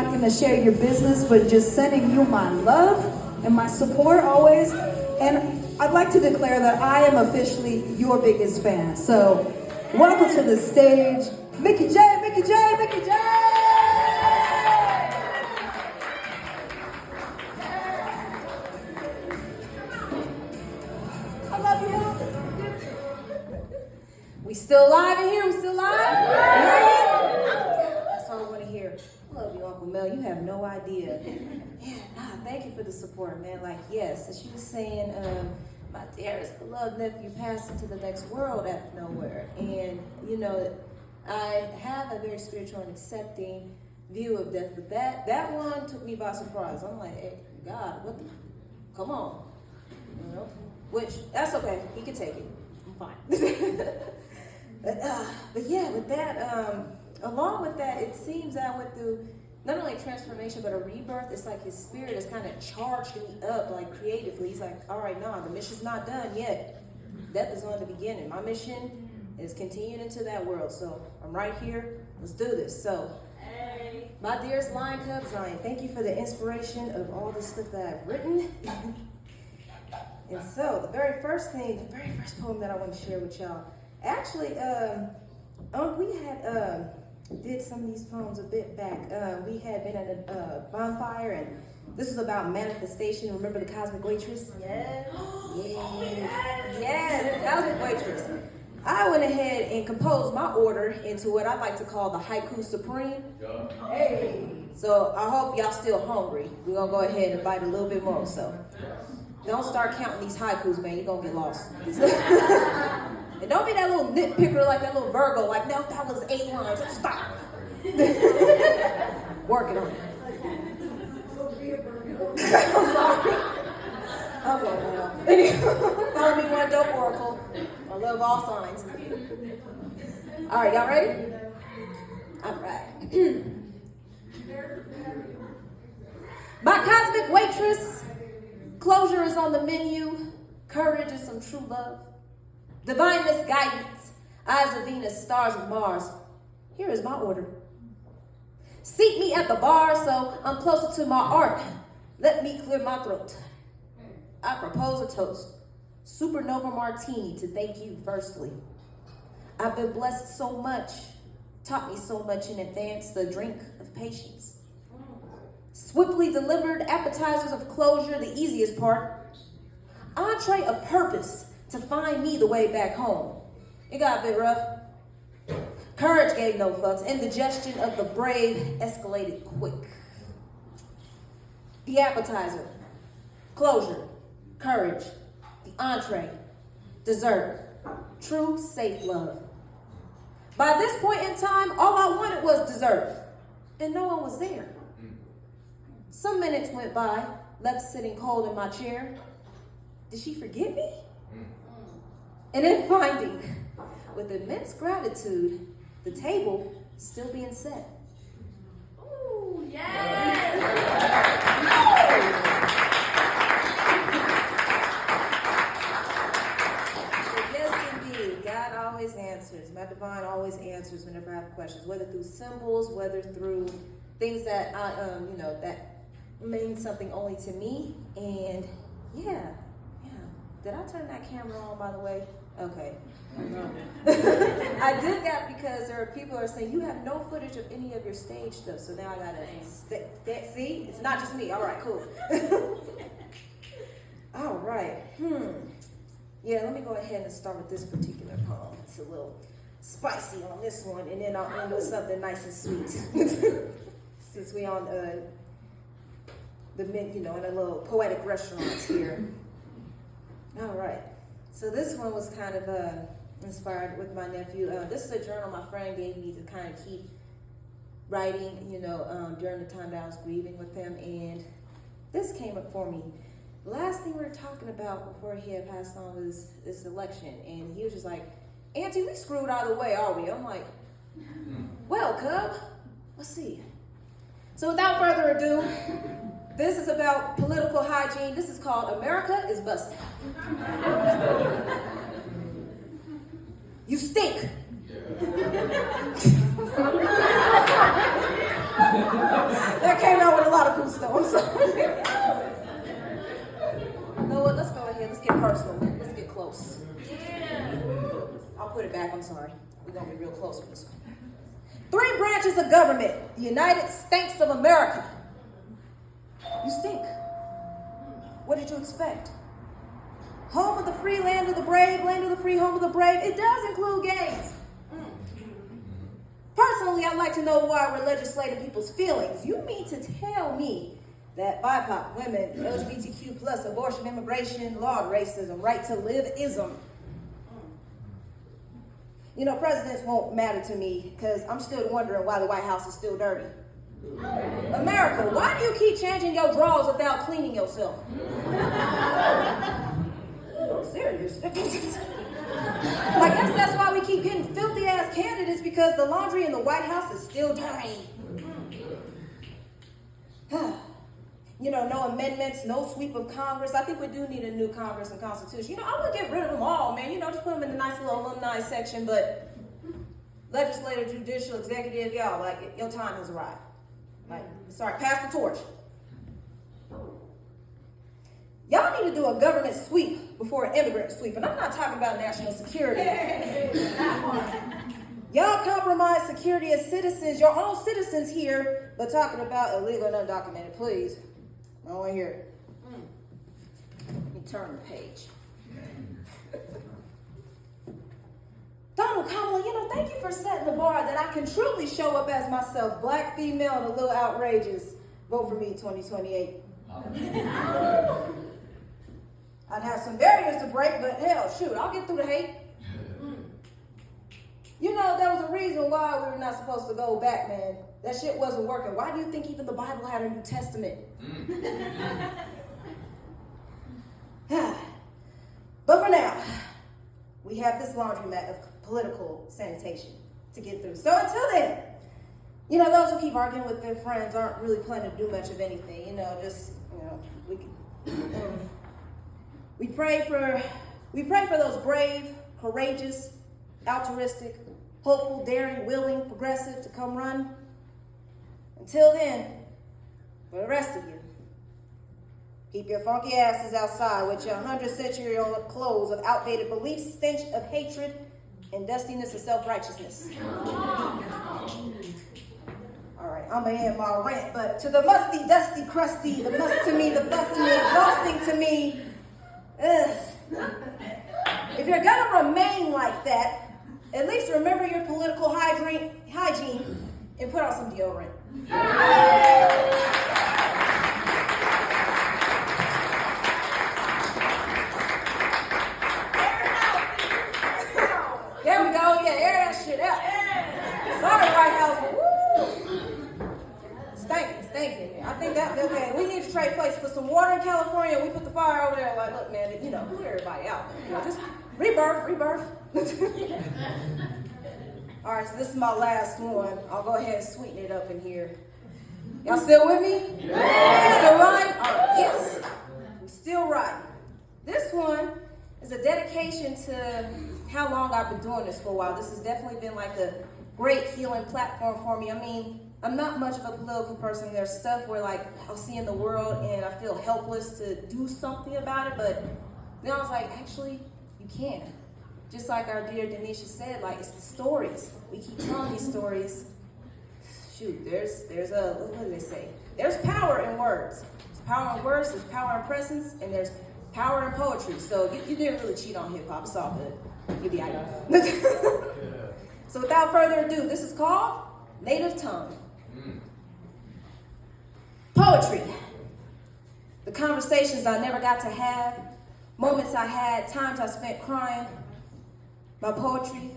not going to share your business, but just sending you my love and my support always. And I'd like to declare that I am officially your biggest fan. So welcome to the stage, Mickey J, Mickey J, Mickey J! I love you. We still live in here? We still live? That's all I want to hear. I love you, Uncle Mel. You have no idea. Yeah, thank you for the support, man. Like, yes, as she was saying, my dearest beloved nephew passed into the next world out of nowhere. And, you know, I have a very spiritual and accepting view of death, but that one took me by surprise. I'm like, hey, God, what the, come on. You know? Which, that's okay. He can take it. I'm fine. But yeah, with that, along with that, it seems that I went through not only transformation, but a rebirth. It's like his spirit has kind of charged me up, like creatively. He's like, all right, nah, the mission's not done yet. Death is only the beginning. My mission is continuing into that world. So I'm right here. Let's do this. So, my dearest Lion Cub Zion, thank you for the inspiration of all the stuff that I've written. And so, the very first poem that I want to share with y'all. Actually, we had did some of these poems a bit back. We had been at a bonfire, and this is about manifestation. Remember the Cosmic Waitress? Yes. Yes, the Cosmic Waitress. I went ahead and composed my order into what I like to call the Haiku Supreme. Hey. So I hope y'all still hungry. We're going to go ahead and bite a little bit more. So don't start counting these haikus, man. You're going to get lost. And don't be that little nitpicker like that little Virgo, like, no, that was 8 lines. Stop. Working on it. I'm sorry. Okay, well. Follow me, one dope oracle. I love all signs. All right, y'all ready? All right. My Cosmic Waitress, closure is on the menu. Courage and some true love. Divine misguidance, eyes of Venus, stars of Mars. Here is my order. Seat me at the bar so I'm closer to my art. Let me clear my throat. I propose a toast. Supernova Martini to thank you firstly. I've been blessed so much, taught me so much in advance, the drink of patience. Swiftly delivered appetizers of closure, the easiest part. Entree of purpose to find me the way back home. It got a bit rough. Courage gave no fucks. Indigestion of the brave escalated quick. The appetizer, closure, courage, the entree, dessert, true, safe love. By this point in time, all I wanted was dessert, and no one was there. Some minutes went by, left sitting cold in my chair. Did she forget me? And then finding, with immense gratitude, the table still being set. Ooh, yes! Yes, indeed. God always answers. My divine always answers whenever I have questions, whether through symbols, whether through things that that mean something only to me. And yeah. Did I turn that camera on, by the way? Okay. I did that because there are people who are saying, you have no footage of any of your stage stuff. So now I got to see? It's not just me. All right, cool. All right. Yeah, let me go ahead and start with this particular poem. It's a little spicy on this one, and then I'll end with something nice and sweet. Since we on in a little poetic restaurants here. All right. So this one was kind of inspired with my nephew. This is a journal my friend gave me to kind of keep writing, during the time that I was grieving with him. And this came up for me. The last thing we were talking about before he had passed on was this election. And he was just like, Auntie, we screwed either way, are we? I'm like, well, cub, let's see. So without further ado, this is about political hygiene. This is called America is Busted. You stink. That came out with a lot of gusto. I'm sorry. You know what? Let's go ahead. Let's get personal. Let's get close. I'll put it back. I'm sorry. We're going to be real close with this one. 3 branches of government. The United States of America. You stink. What did you expect? Home of the free, land of the brave, land of the free, home of the brave. It does include gays. Personally, I'd like to know why we're legislating people's feelings. You mean to tell me that BiPoC, women, LGBTQ+, abortion, immigration, law, racism, right to live-ism. You know, presidents won't matter to me because I'm still wondering why the White House is still dirty. America, why do you keep changing your drawers without cleaning yourself? Oh, serious. I guess that's why we keep getting filthy-ass candidates, because the laundry in the White House is still dirty. You know, no amendments, no sweep of Congress. I think we do need a new Congress and Constitution. You know, I would get rid of them all, man. You know, just put them in a nice little alumni section, but legislative, judicial, executive, y'all, like, your time has arrived. Like, sorry, pass the torch. Y'all need to do a government sweep before an immigrant sweep. And I'm not talking about national security. Y'all compromise security as citizens, your own citizens here, but talking about illegal and undocumented, please. I don't want to hear it. Let me turn the page. Donald Kamala, you know, thank you for setting the bar that I can truly show up as myself, black, female, and a little outrageous. Vote for me 2028. I'd have some barriers to break, but hell, shoot, I'll get through the hate. You know, there was a reason why we were not supposed to go back, man. That shit wasn't working. Why do you think even the Bible had a New Testament? But for now, we have this laundromat of political sanitation to get through. So until then, you know, those who keep arguing with their friends aren't really planning to do much of anything. You know, just, you know, we pray for those brave, courageous, altruistic, hopeful, daring, willing, progressive to come run. Until then, for the rest of you, keep your funky asses outside with your 100-century-old clothes of outdated beliefs, stench of hatred, and dustiness of self-righteousness. All right, I'm going to end my rant, but to the musty, dusty, crusty, the must to me, the bust to me, exhausting to me, if you're going to remain like that, at least remember your political hygiene and put on some deodorant. There we go. Yeah, air that shit out. Sorry, White House. Woo! Stinking. I think that, okay, we need to trade places for some water in California. We put the fire over there. Like, look, man, you know, put everybody out. You know, just rebirth. All right, so this is my last one. I'll go ahead and sweeten it up in here. Y'all still with me? Yeah. Still riding? All right, yes. We still riding. This one is a dedication to how long I've been doing this for a while. This has definitely been like a great healing platform for me. I mean, I'm not much of a political person. There's stuff where like I'll see in the world and I feel helpless to do something about it, but then I was like, actually, you can. Just like our dear Denisha said, like, it's the stories. We keep telling these stories. Shoot, there's what do they say? There's power in words. There's power in words, there's power in presence, and there's power in poetry. So you didn't really cheat on hip hop. It's all good. You'll be all right. So without further ado, this is called Native Tongue. Poetry. The conversations I never got to have, moments I had, times I spent crying. My poetry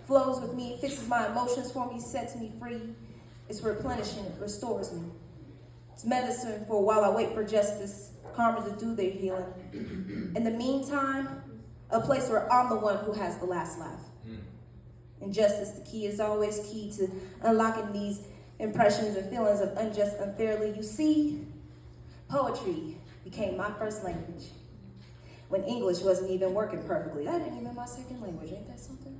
flows with me, fixes my emotions for me, sets me free. It's replenishing, it restores me. It's medicine for while I wait for justice, karma to do their healing. In the meantime, a place where I'm the one who has the last laugh. And justice, the key, is always key to unlocking these impressions and feelings of unjust, unfairly. You see, poetry became my first language when English wasn't even working perfectly. That ain't even my second language, ain't that something?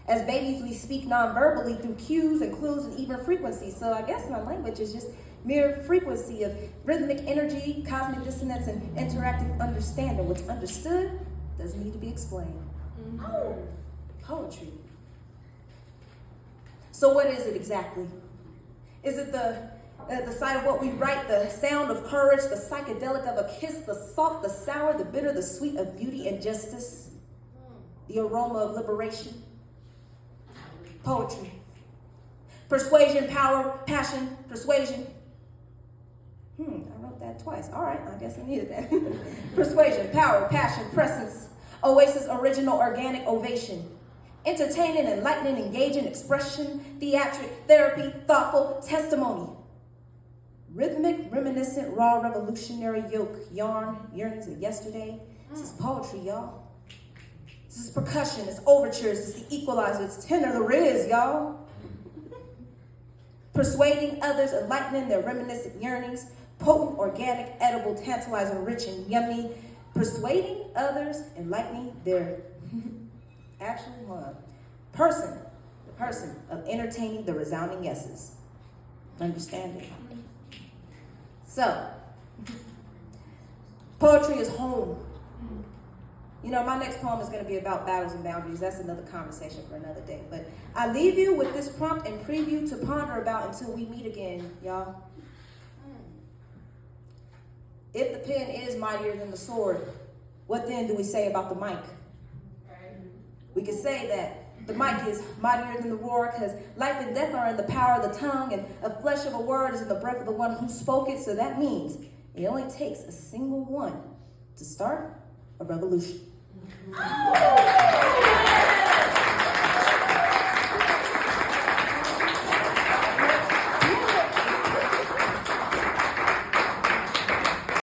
As babies, we speak non-verbally through cues and clues and even frequencies. So I guess my language is just mere frequency of rhythmic energy, cosmic dissonance, and interactive understanding. What's understood doesn't need to be explained. Oh, poetry. So what is it exactly? Is it the sight of what we write, the sound of courage, the psychedelic of a kiss, the salt, the sour, the bitter, the sweet of beauty and justice, the aroma of liberation? Poetry. Persuasion, power, passion, persuasion. I wrote that twice. All right, I guess I needed that. Persuasion, power, passion, presence, oasis, original, organic, ovation. Entertaining, enlightening, engaging, expression, theatric, therapy, thoughtful, testimony. Rhythmic, reminiscent, raw, revolutionary, yoke, yarn, yearnings of yesterday. This is poetry, y'all. This is percussion, it's overtures, it's the equalizer, it's tenor, the riz, y'all. Persuading others, enlightening their reminiscent yearnings, potent, organic, edible, tantalizing, rich, and yummy. Persuading others, enlightening their actually one. The person of entertaining the resounding yeses. Understanding. So, poetry is home. You know, my next poem is going to be about battles and boundaries. That's another conversation for another day. But I leave you with this prompt and preview to ponder about until we meet again, y'all. If the pen is mightier than the sword, what then do we say about the mic? We can say that the mic is mightier than the roar because life and death are in the power of the tongue and the flesh of a word is in the breath of the one who spoke it. So that means it only takes a single one to start a revolution.